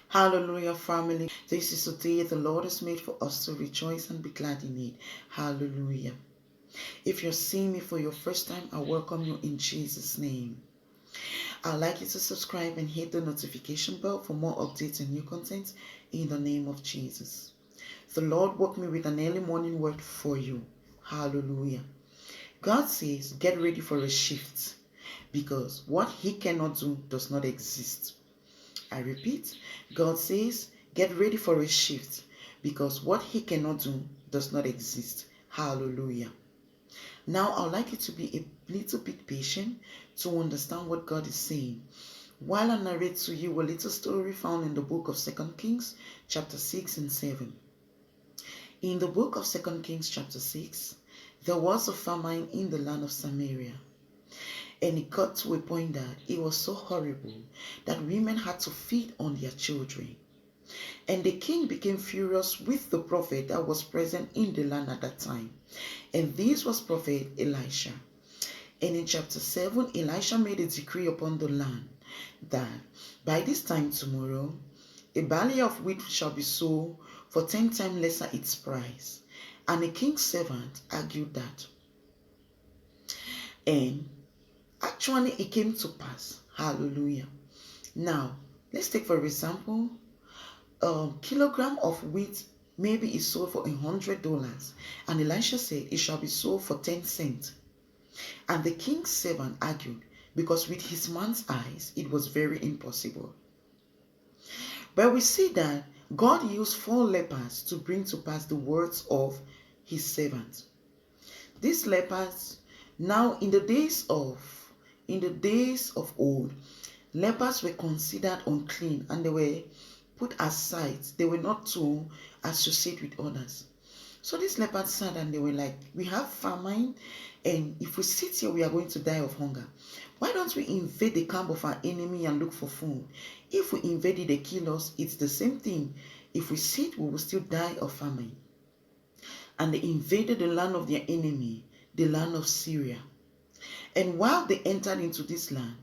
Hallelujah, family. This is the day the Lord has made for us to rejoice and be glad in it. Hallelujah. If you're seeing me for your first time, I welcome you in Jesus' name. I'd like you to subscribe and hit the notification bell for more updates and new content in the name of Jesus. The Lord woke me with an early morning word for you. Hallelujah. God says, get ready for a shift because what He cannot do does not exist. I repeat, God says, get ready for a shift because what He cannot do does not exist. Hallelujah. Now, I'd like you to be a little bit patient to understand what God is saying. While I narrate to you a little story found in the book of 2 Kings, chapter 6 and 7. In the book of 2 Kings, chapter 6, there was a famine in the land of Samaria. And it got to a point that it was so horrible that women had to feed on their children. And the king became furious with the prophet that was present in the land at that time. And this was prophet Elisha. And in chapter 7, Elisha made a decree upon the land that by this time tomorrow, a barley of wheat shall be sold for 10 times lesser its price. And the king's servant argued that. And actually, it came to pass. Hallelujah. Now, let's take for example, a kilogram of wheat maybe is sold for $100. And Elisha said it shall be sold for 10 cents. And the king's servant argued because with his man's eyes, it was very impossible. But we see that God used 4 lepers to bring to pass the words of his servant. These lepers, now in the days of old, lepers were considered unclean and they were put aside. They were not to associate with others. So these lepers sat and they were like, we have famine, and if we sit here, we are going to die of hunger. Why don't we invade the camp of our enemy and look for food? If we invade it, they kill us. It's the same thing. If we sit, we will still die of famine. And they invaded the land of their enemy, the land of Syria. And while they entered into this land,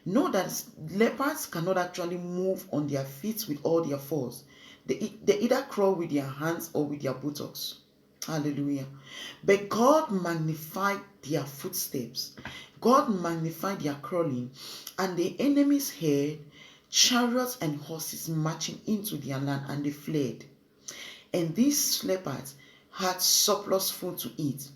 know that lepers cannot actually move on their feet with all their force. They either crawl with their hands or with their buttocks. Hallelujah. But God magnified their footsteps. God magnified their crawling. And the enemies heard chariots and horses marching into their land, and they fled. And these lepers had surplus food to eat.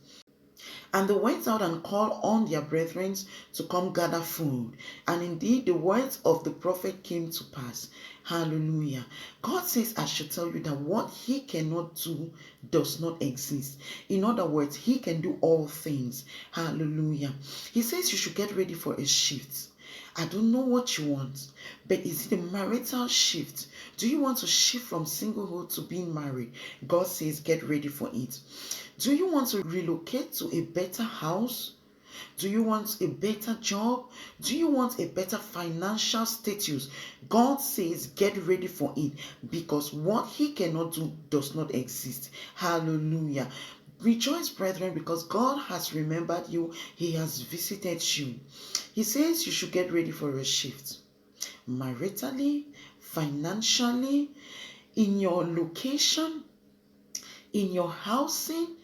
And they went out and called on their brethren to come gather food. And indeed, the words of the prophet came to pass. Hallelujah. God says, I should tell you that what He cannot do does not exist. In other words, He can do all things. Hallelujah. He says you should get ready for a shift. I don't know what you want, but is it a marital shift? Do you want to shift from singlehood to being married? God says, get ready for it. Do you want to relocate to a better house? Do you want a better job? Do you want a better financial status? God says, get ready for it because what He cannot do does not exist. Hallelujah. Rejoice, brethren, because God has remembered you. He has visited you. He says you should get ready for a shift. Maritally, financially, in your location, in your housing,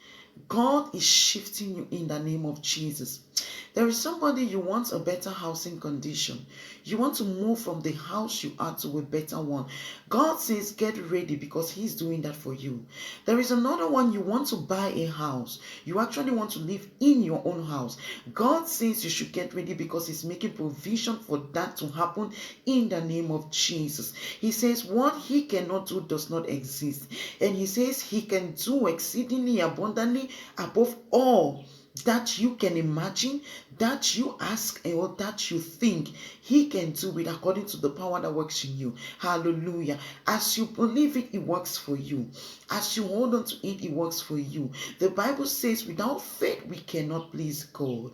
God is shifting you in the name of Jesus. There is somebody, you want a better housing condition. You want to move from the house you are to a better one. God says get ready because He's doing that for you. There is another one, you want to buy a house. You actually want to live in your own house. God says you should get ready because He's making provision for that to happen in the name of Jesus. He says what He cannot do does not exist. And He says He can do exceedingly abundantly above all that you can imagine, that you ask, or that you think. He can do it according to the power that works in you. Hallelujah. As you believe it, it works for you. As you hold on to it, it works for you. The Bible says without faith we cannot please God.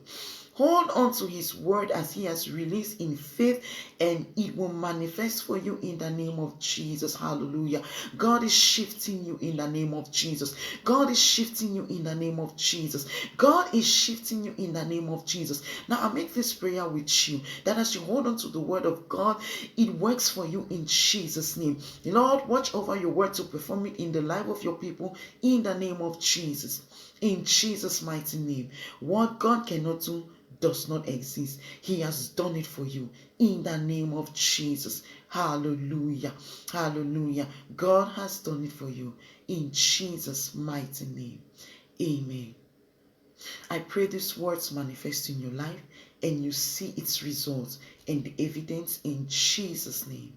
Hold on to his word as he has released in faith, and it will manifest for you in the name of Jesus. Hallelujah. God is shifting you in the name of Jesus. God is shifting you in the name of Jesus. God is shifting you in the name of Jesus. Now I make this prayer with you, that as you hold on to the word of God, it works for you in Jesus' name. Lord, watch over your word to perform it in the life of your people in the name of Jesus. In Jesus' mighty name. What God cannot do does not exist. He has done it for you in the name of Jesus. Hallelujah. Hallelujah. God has done it for you in Jesus' mighty name. Amen. I pray these words manifest in your life and you see its results and the evidence in Jesus' name.